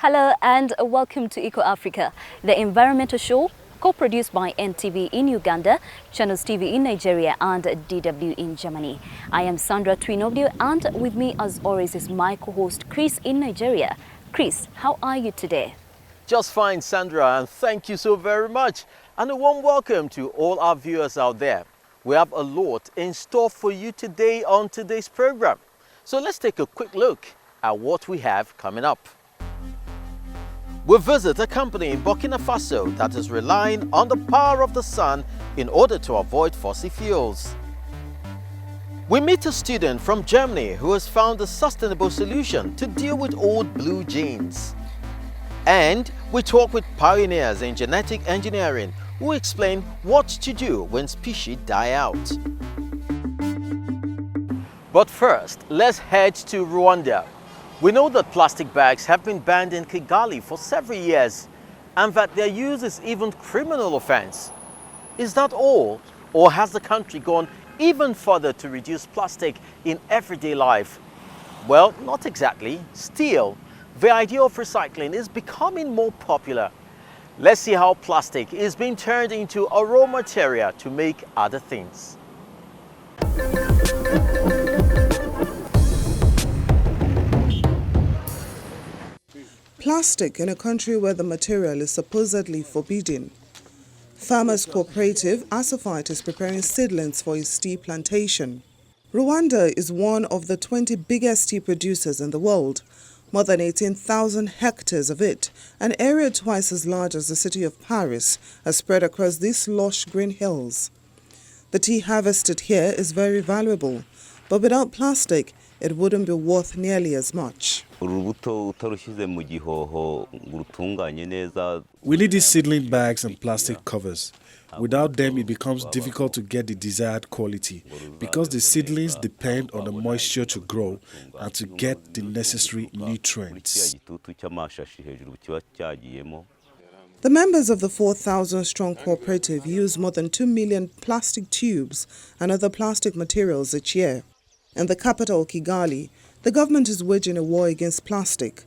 Hello and welcome to Eco Africa, the environmental show co-produced by NTV in Uganda, Channels TV in Nigeria and DW in Germany. I am Sandra Twinobdio and with me as always is my co-host Chris in Nigeria. Chris, how are you today? Just fine, Sandra, and thank you so very much. And a warm welcome to all our viewers out there. We have a lot in store for you today on today's program. So let's take a quick look at what we have coming up. We visit a company in Burkina Faso that is relying on the power of the sun in order to avoid fossil fuels. We meet a student from Germany who has found a sustainable solution to deal with old blue jeans. And we talk with pioneers in genetic engineering who explain what to do when species die out. But first, let's head to Rwanda. We know that plastic bags have been banned in Kigali for several years and that their use is even criminal offense. Is that all, or has the country gone even further to reduce plastic in everyday life? Well, not exactly. Still, the idea of recycling is becoming more popular. Let's see how plastic is being turned into a raw material to make other things. Plastic in a country where the material is supposedly forbidden. Farmers Cooperative Asophyte is preparing seedlings for its tea plantation. Rwanda is one of the 20 biggest tea producers in the world. More than 18,000 hectares of it, an area twice as large as the city of Paris, are spread across these lush green hills. The tea harvested here is very valuable, but without plastic, it wouldn't be worth nearly as much. We need these seedling bags and plastic covers. Without them, it becomes difficult to get the desired quality because the seedlings depend on the moisture to grow and to get the necessary nutrients. The members of the 4,000-strong cooperative use more than 2 million plastic tubes and other plastic materials each year. In the capital, Kigali, the government is waging a war against plastic.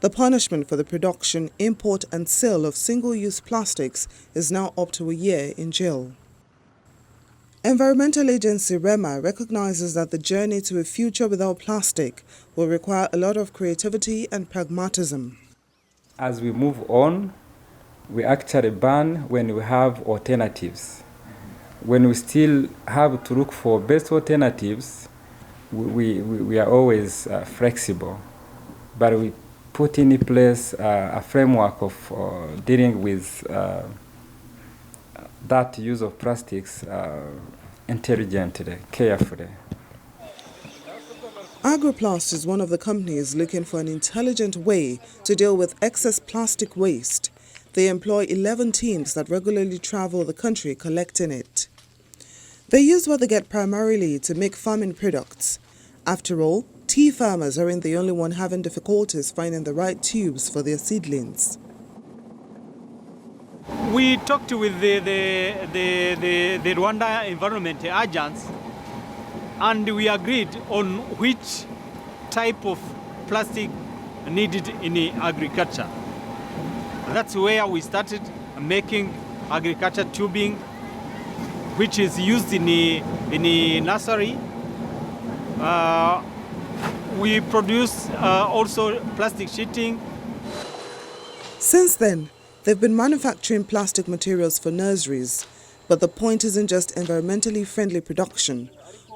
The punishment for the production, import and sale of single-use plastics is now up to a year in jail. Environmental agency REMA recognizes that the journey to a future without plastic will require a lot of creativity and pragmatism. As we move on, we actually ban when we have alternatives. When we still have to look for best alternatives, we are always flexible, but we put in place a framework of dealing with that use of plastics intelligently, carefully. Agroplast is one of the companies looking for an intelligent way to deal with excess plastic waste. They employ 11 teams that regularly travel the country collecting it. They use what they get primarily to make farming products. After all, tea farmers aren't the only one having difficulties finding the right tubes for their seedlings. We talked with the Rwanda Environment Agents and we agreed on which type of plastic needed in agriculture. That's where we started making agriculture tubing, which is used in the nursery. We produce also plastic sheeting. Since then, they've been manufacturing plastic materials for nurseries. But the point isn't just environmentally friendly production.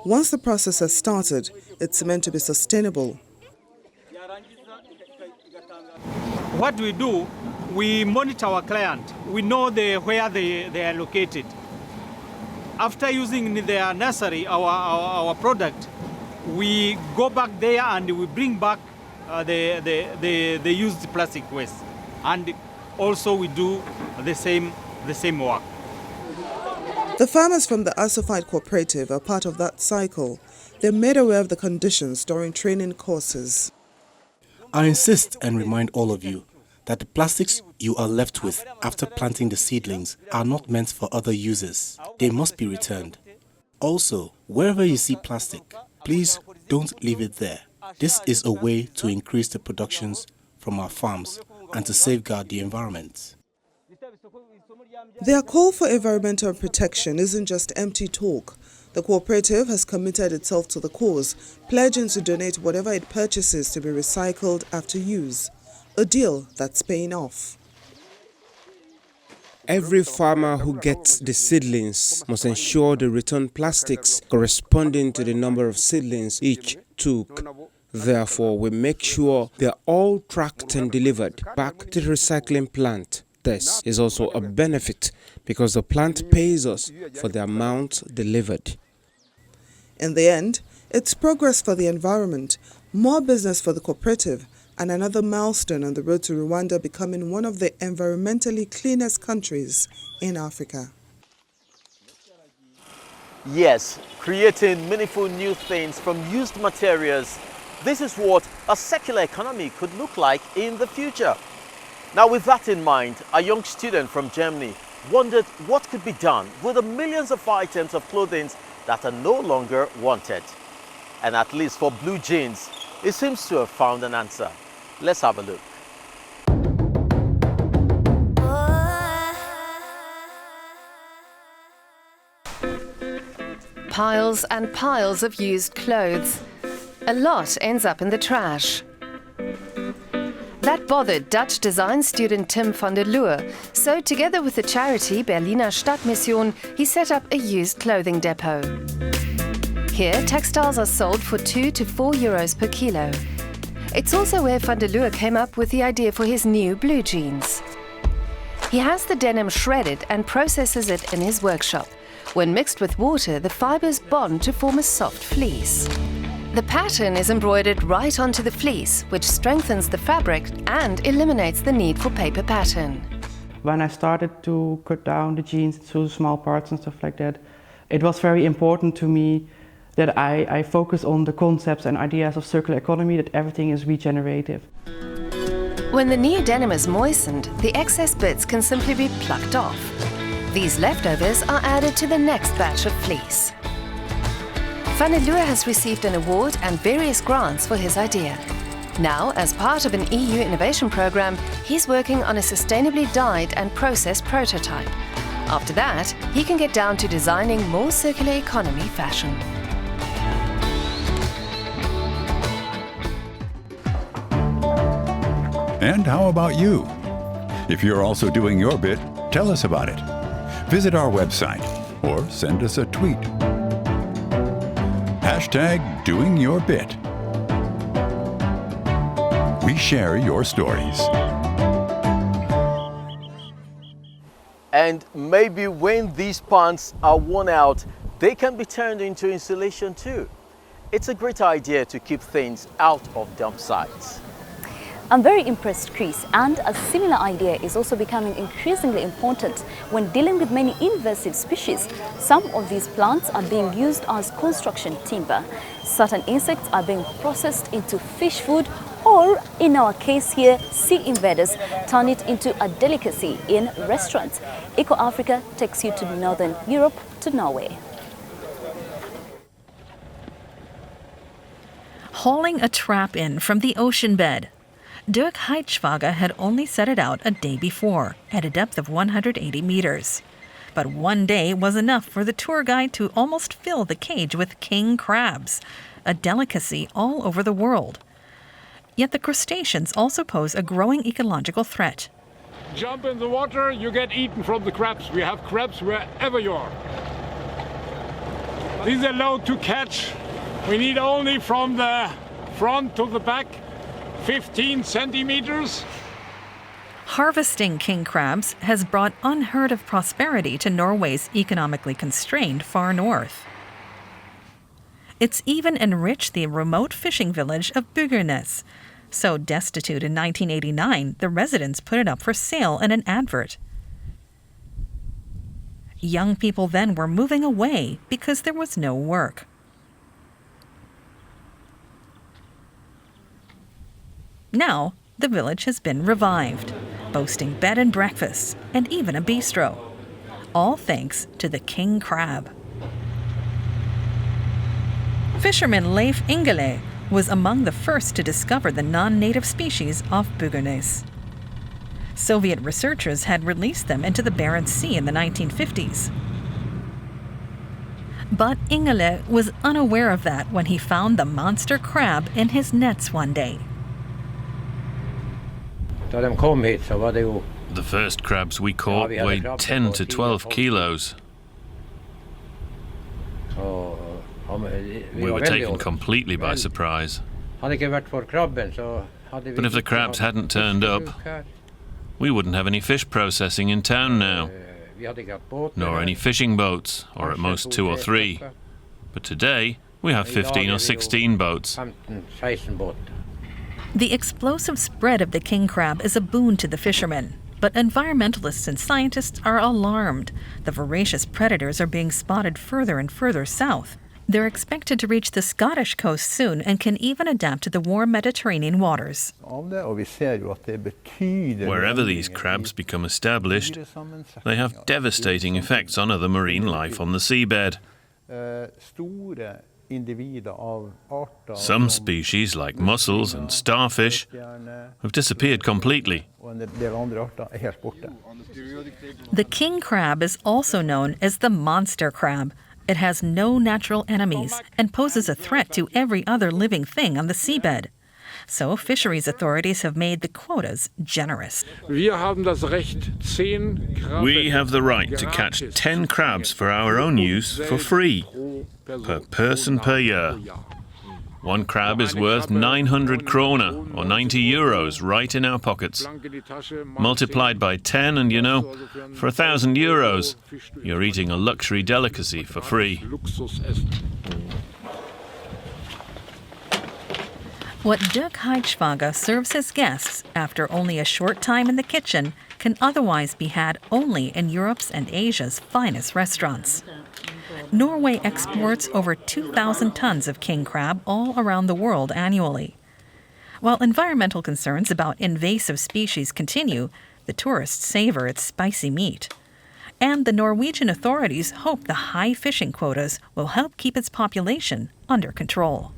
Once the process has started, it's meant to be sustainable. What we do, we monitor our client. We know where they are located. After using their nursery, our product, we go back there and we bring back the used plastic waste. And also we do the same work. The farmers from the Asophyte Cooperative are part of that cycle. They're made aware of the conditions during training courses. I insist and remind all of you that the plastics you are left with after planting the seedlings are not meant for other uses. They must be returned. Also, wherever you see plastic, please don't leave it there. This is a way to increase the productions from our farms and to safeguard the environment. Their call for environmental protection isn't just empty talk. The cooperative has committed itself to the cause, pledging to donate whatever it purchases to be recycled after use, a deal that's paying off. Every farmer who gets the seedlings must ensure they return plastics corresponding to the number of seedlings each took. Therefore, we make sure they're all tracked and delivered back to the recycling plant. This is also a benefit because the plant pays us for the amount delivered. In the end, it's progress for the environment, more business for the cooperative, and another milestone on the road to Rwanda becoming one of the environmentally cleanest countries in Africa. Yes, creating meaningful new things from used materials. This is what a circular economy could look like in the future. Now, with that in mind, a young student from Germany wondered what could be done with the millions of items of clothing that are no longer wanted. And at least for blue jeans, it seems to have found an answer. Let's have a look. Piles and piles of used clothes. A lot ends up in the trash. That bothered Dutch design student Tim van der Loer, so together with the charity Berliner Stadtmission, he set up a used clothing depot. Here, textiles are sold for 2 to 4 euros per kilo. It's also where van der Loer came up with the idea for his new blue jeans. He has the denim shredded and processes it in his workshop. When mixed with water, the fibers bond to form a soft fleece. The pattern is embroidered right onto the fleece, which strengthens the fabric and eliminates the need for paper pattern. When I started to cut down the jeans into small parts and stuff like that, it was very important to me that I focus on the concepts and ideas of circular economy, that everything is regenerative. When the new denim is moistened, the excess bits can simply be plucked off. These leftovers are added to the next batch of fleece. Van der Loer has received an award and various grants for his idea. Now, as part of an EU innovation program, he's working on a sustainably dyed and processed prototype. After that, he can get down to designing more circular economy fashion. And how about you? If you're also doing your bit, tell us about it. Visit our website or send us a tweet. #DoingYourBit. We share your stories. And maybe when these pants are worn out, they can be turned into insulation too. It's a great idea to keep things out of dump sites. I'm very impressed, Chris, and a similar idea is also becoming increasingly important when dealing with many invasive species. Some of these plants are being used as construction timber. Certain insects are being processed into fish food, or in our case here, sea invaders turn it into a delicacy in restaurants. Eco Africa takes you to Northern Europe, to Norway. Hauling a trap in from the ocean bed. Dirk Heitzschwager had only set it out a day before, at a depth of 180 meters. But one day was enough for the tour guide to almost fill the cage with king crabs, a delicacy all over the world. Yet the crustaceans also pose a growing ecological threat. Jump in the water, you get eaten from the crabs. We have crabs wherever you are. These are low to catch. We need only from the front to the back 15 centimeters. Harvesting king crabs has brought unheard of prosperity to Norway's economically constrained far north. It's even enriched the remote fishing village of Byggernes. So destitute in 1989, the residents put it up for sale in an advert. Young people then were moving away because there was no work. Now, the village has been revived, boasting bed and breakfasts and even a bistro. All thanks to the king crab. Fisherman Leif Ingele was among the first to discover the non-native species off Byggernes. Soviet researchers had released them into the Barents Sea in the 1950s. But Ingele was unaware of that when he found the monster crab in his nets one day. The first crabs we caught weighed 10 to 12 kilos. We were taken completely by surprise. But if the crabs hadn't turned up, we wouldn't have any fish processing in town now, nor any fishing boats, or at most 2 or 3. But today, we have 15 or 16 boats. The explosive spread of the king crab is a boon to the fishermen, but environmentalists and scientists are alarmed. The voracious predators are being spotted further and further south. They're expected to reach the Scottish coast soon and can even adapt to the warm Mediterranean waters. Wherever these crabs become established, they have devastating effects on other marine life on the seabed. Some species, like mussels and starfish, have disappeared completely. The king crab is also known as the monster crab. It has no natural enemies and poses a threat to every other living thing on the seabed. So fisheries authorities have made the quotas generous. We have the right to catch 10 crabs for our own use for free, per person per year. One crab is worth 900 krona, or 90 euros, right in our pockets. Multiplied by 10 and, for 1,000 euros, you're eating a luxury delicacy for free. What Dirk Heichwager serves his guests after only a short time in the kitchen can otherwise be had only in Europe's and Asia's finest restaurants. Norway exports over 2,000 tons of king crab all around the world annually. While environmental concerns about invasive species continue, the tourists savor its spicy meat. And the Norwegian authorities hope the high fishing quotas will help keep its population under control.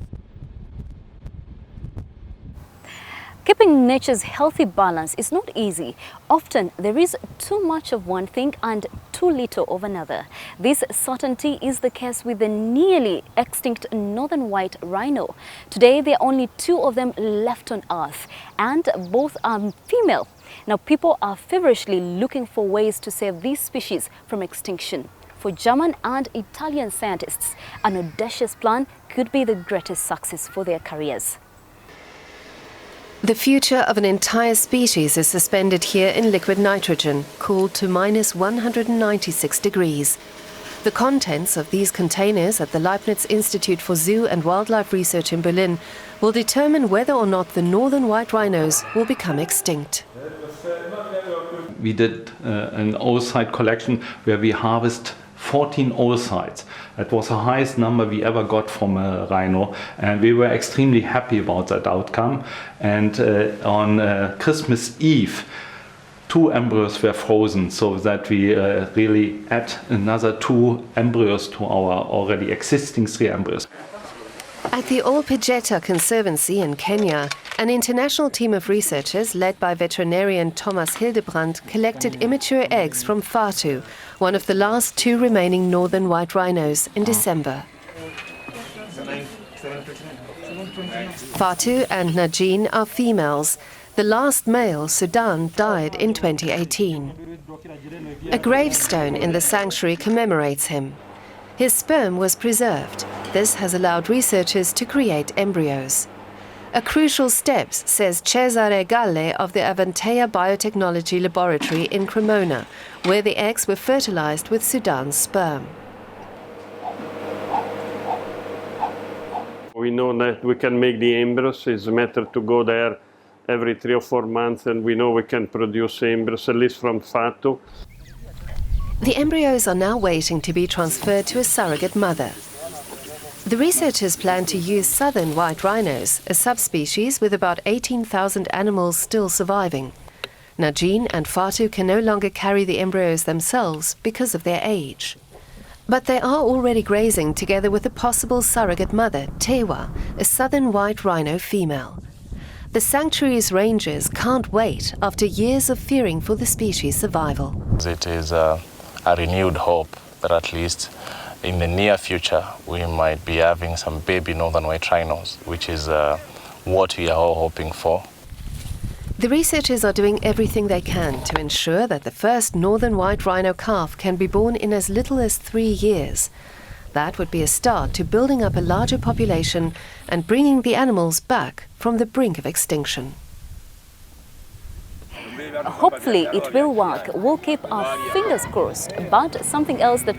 Keeping nature's healthy balance is not easy. Often there is too much of one thing and too little of another. This certainty is the case with the nearly extinct northern white rhino. Today there are only 2 of them left on Earth, and both are female. Now people are feverishly looking for ways to save these species from extinction. For German and Italian scientists, an audacious plan could be the greatest success for their careers. The future of an entire species is suspended here in liquid nitrogen, cooled to minus 196 degrees. The contents of these containers at the Leibniz Institute for Zoo and Wildlife Research in Berlin will determine whether or not the northern white rhinos will become extinct. We did an oocyte collection where we harvest 14 oocytes. That was the highest number we ever got from a rhino, and we were extremely happy about that outcome. And on Christmas Eve, 2 embryos were frozen, so that we really add another 2 embryos to our already existing 3 embryos. At the Olpejeta Conservancy in Kenya, an international team of researchers led by veterinarian Thomas Hildebrand collected immature eggs from Fatu, one of the last 2 remaining northern white rhinos, in December. Fatu and Najin are females. The last male, Sudan, died in 2018. A gravestone in the sanctuary commemorates him. His sperm was preserved. This has allowed researchers to create embryos. A crucial step, says Cesare Galle of the Avantea Biotechnology Laboratory in Cremona, where the eggs were fertilized with Sudan's sperm. We know that we can make the embryos. It's a matter to go there every 3 or 4 months, and we know we can produce embryos, at least from Fatu. The embryos are now waiting to be transferred to a surrogate mother. The researchers plan to use southern white rhinos, a subspecies with about 18,000 animals still surviving. Najin and Fatu can no longer carry the embryos themselves because of their age. But they are already grazing together with a possible surrogate mother, Tewa, a southern white rhino female. The sanctuary's rangers can't wait after years of fearing for the species' survival. It is a renewed hope that at least in the near future we might be having some baby northern white rhinos, which is what we are all hoping for. The researchers are doing everything they can to ensure that the first northern white rhino calf can be born in as little as 3 years. That would be a start to building up a larger population and bringing the animals back from the brink of extinction. Hopefully it will work. We'll keep our fingers crossed. But something else that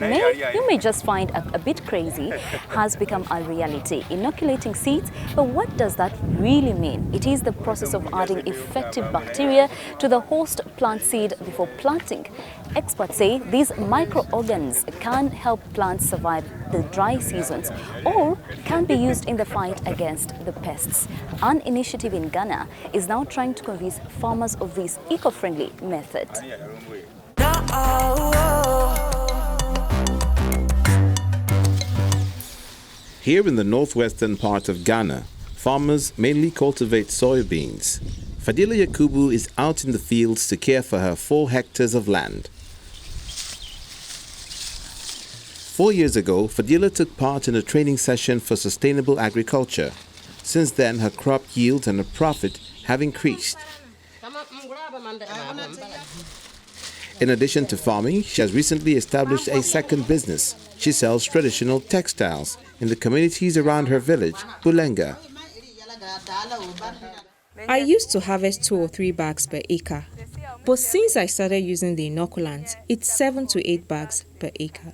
you may just find a bit crazy has become a reality. Inoculating seeds, but what does that really mean? It is the process of adding effective bacteria to the host plant seed before planting. Experts say these microorganisms can help plants survive the dry seasons or can be used in the fight against the pests. An initiative in Ghana is now trying to convince farmers of this eco-friendly method. Here in the northwestern part of Ghana, farmers mainly cultivate soybeans. Fadila Yakubu is out in the fields to care for her 4 hectares of land. 4 years ago, Fadila took part in a training session for sustainable agriculture. Since then, her crop yields and her profit have increased. In addition to farming, she has recently established a second business. She sells traditional textiles in the communities around her village, Bulenga. I used to harvest 2 or 3 bags per acre, but since I started using the inoculant, it's 7 to 8 bags per acre.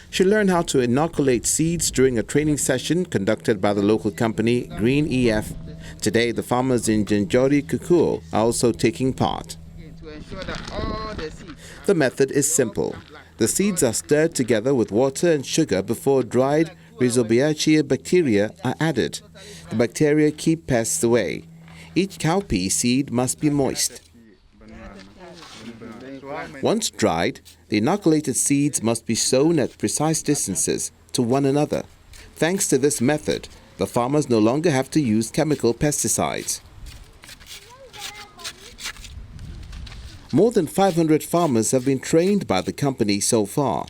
She learned how to inoculate seeds during a training session conducted by the local company Green EF. Today, the farmers in Janjori Kukuo are also taking part. The method is simple. The seeds are stirred together with water and sugar before dried Rhizobiachia bacteria are added. The bacteria keep pests away. Each cowpea seed must be moist. Once dried, the inoculated seeds must be sown at precise distances to one another. Thanks to this method, the farmers no longer have to use chemical pesticides. More than 500 farmers have been trained by the company so far.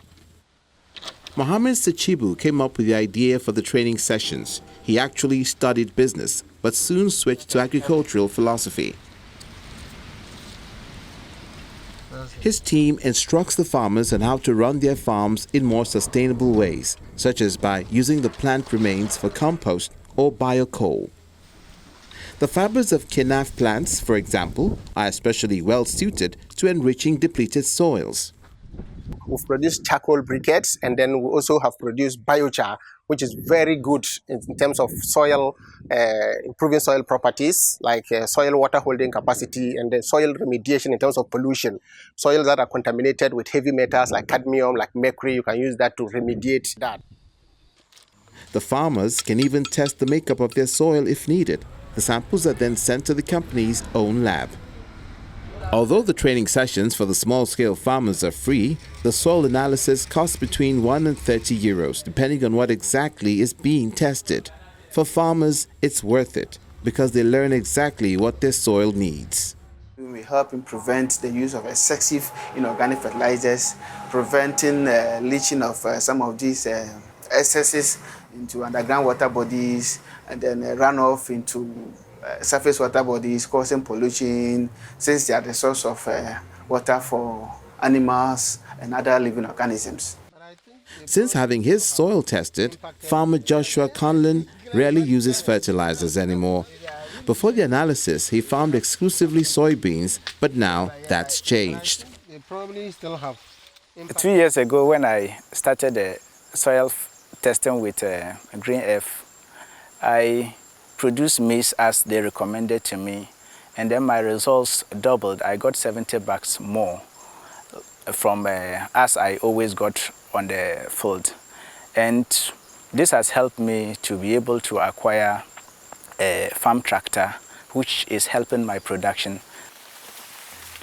Mohammed Sachibu came up with the idea for the training sessions. He actually studied business, but soon switched to agricultural philosophy. His team instructs the farmers on how to run their farms in more sustainable ways, such as by using the plant remains for compost or biocoal. The fibers of kenaf plants, for example, are especially well suited to enriching depleted soils. We've produced charcoal briquettes, and then we also have produced biochar, which is very good in terms of soil, improving soil properties like soil water holding capacity, and then soil remediation in terms of pollution. Soils that are contaminated with heavy metals like cadmium, like mercury, you can use that to remediate that. The farmers can even test the makeup of their soil if needed. The samples are then sent to the company's own lab. Although the training sessions for the small-scale farmers are free, the soil analysis costs between 1 and 30 euros, depending on what exactly is being tested. For farmers, it's worth it, because they learn exactly what their soil needs. We help in prevent the use of excessive inorganic fertilizers, preventing leaching of some of these excesses into underground water bodies, and then runoff into surface water bodies, causing pollution, since they are the source of water for animals and other living organisms. Since having his soil tested, farmer Joshua Conlon rarely uses fertilizers anymore. Before the analysis, he farmed exclusively soybeans, but now that's changed. They probably still have. 2 years ago, when I started the soil testing with Green F, I produced maize as they recommended to me, and then my results doubled. I got 70 bags more from as I always got on the field, and this has helped me to be able to acquire a farm tractor, which is helping my production.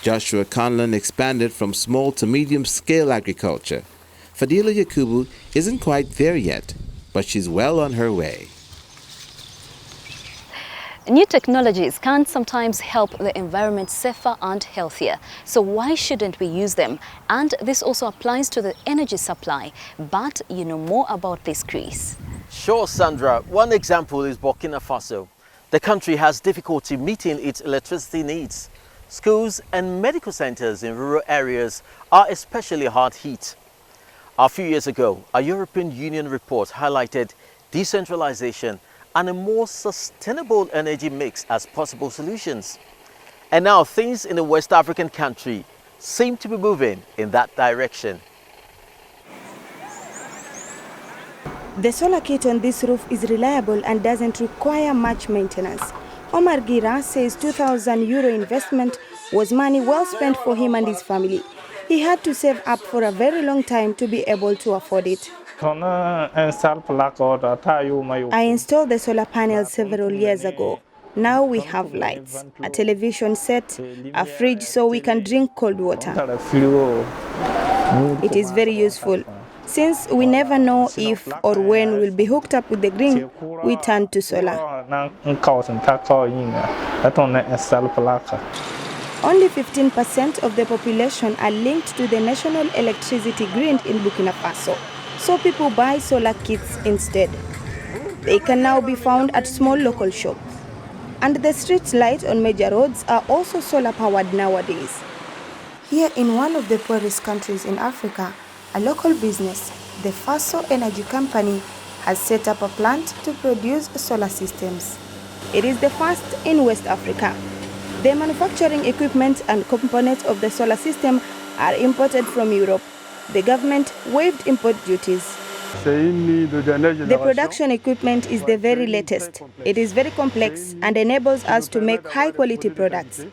Joshua Conlon expanded from small to medium-scale agriculture. Fadila Yakubu isn't quite there yet. but she's well on her way. New technologies can sometimes help the environment safer and healthier. So why shouldn't we use them? And this also applies to the energy supply. But you know more about this, Chris. Sure, Sandra. One example is Burkina Faso. The country has difficulty meeting its electricity needs. Schools and medical centers in rural areas are especially hard hit. A few years ago, a European Union report highlighted decentralization and a more sustainable energy mix as possible solutions. And now things in the West African country seem to be moving in that direction. The solar kit on this roof is reliable and doesn't require much maintenance. Omar Gira says €2,000 investment was money well spent for him and his family. He had to save up for a very long time to be able to afford it. I installed the solar panels several years ago. Now we have lights, a television set, a fridge so we can drink cold water. It is very useful. Since we never know if or when we'll be hooked up with the green, we turn to solar. Only 15% of the population are linked to the national electricity grid in Burkina Faso, so people buy solar kits instead. They can now be found at small local shops. And the street lights on major roads are also solar powered nowadays. Here in one of the poorest countries in Africa, a local business, the Faso Energy Company, has set up a plant to produce solar systems. It is the first in West Africa. The manufacturing equipment and components of the solar system are imported from Europe. The government waived import duties. The production equipment is the very latest. It is very complex and enables us to make high-quality products.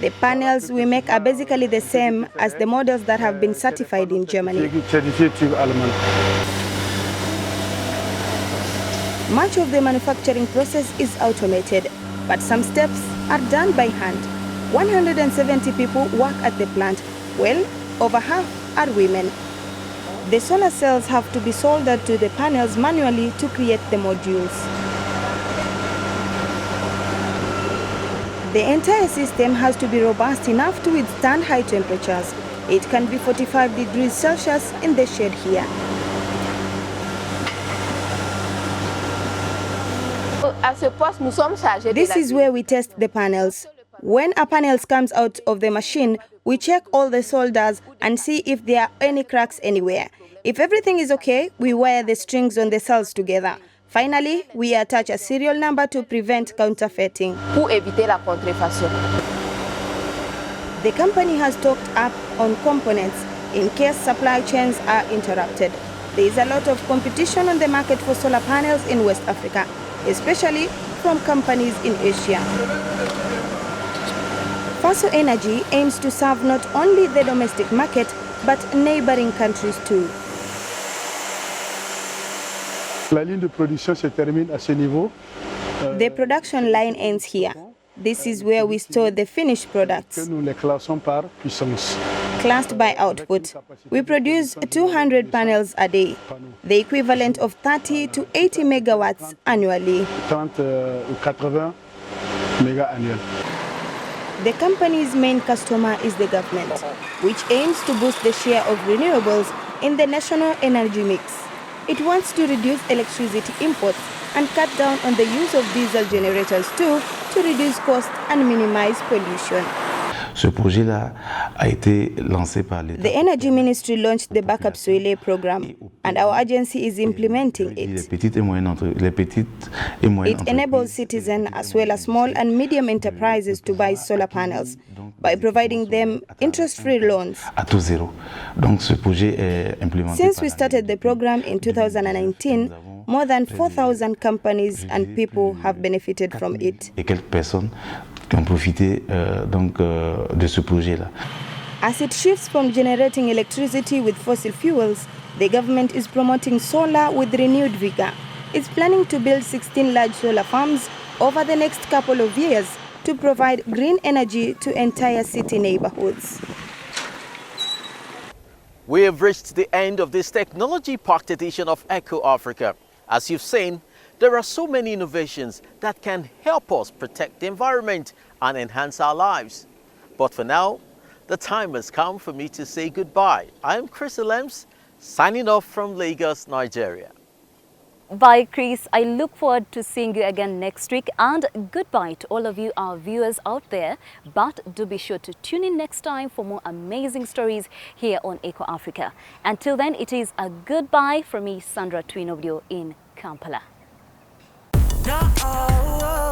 The panels we make are basically the same as the models that have been certified in Germany. Much of the manufacturing process is automated, but some steps are done by hand. 170 people work at the plant. Well, over half are women. The solar cells have to be soldered to the panels manually to create the modules. The entire system has to be robust enough to withstand high temperatures. It can be 45 degrees Celsius in the shade here. This is where we test the panels. When a panel comes out of the machine, we check all the solders and see if there are any cracks anywhere. If everything is okay, we wire the strings on the cells together. Finally, we attach a serial number to prevent counterfeiting. The company has stocked up on components in case supply chains are interrupted. There is a lot of competition on the market for solar panels in West Africa, especially from companies in Asia. Faso Energy aims to serve not only the domestic market, but neighboring countries too. The production line ends here. This is where we store the finished products. Classed by output, we produce 200 panels a day, the equivalent of 30 to 80 megawatts annually. The company's main customer is the government, which aims to boost the share of renewables in the national energy mix. It wants to reduce electricity imports and cut down on the use of diesel generators too, to reduce cost and minimize pollution. The Energy Ministry launched the Backup Soile program, and our agency is implementing it. It enables citizens as well as small and medium enterprises to buy solar panels by providing them interest-free loans. Since we started the program in 2019, more than 4,000 companies and people have benefited from it. As it shifts from generating electricity with fossil fuels, the government is promoting solar with renewed vigor. It's planning to build 16 large solar farms over the next couple of years to provide green energy to entire city neighborhoods. We have reached the end of this technology-packed edition of Echo Africa. As you've seen, there are so many innovations that can help us protect the environment and enhance our lives. But for now, the time has come for me to say goodbye. I am Chris Elems, signing off from Lagos, Nigeria. Bye, Chris. I look forward to seeing you again next week, and goodbye to all of you, our viewers out there. But do be sure to tune in next time for more amazing stories here on Eco Africa. Until then, it is a goodbye from me, Sandra Twinobio in Kampala. No.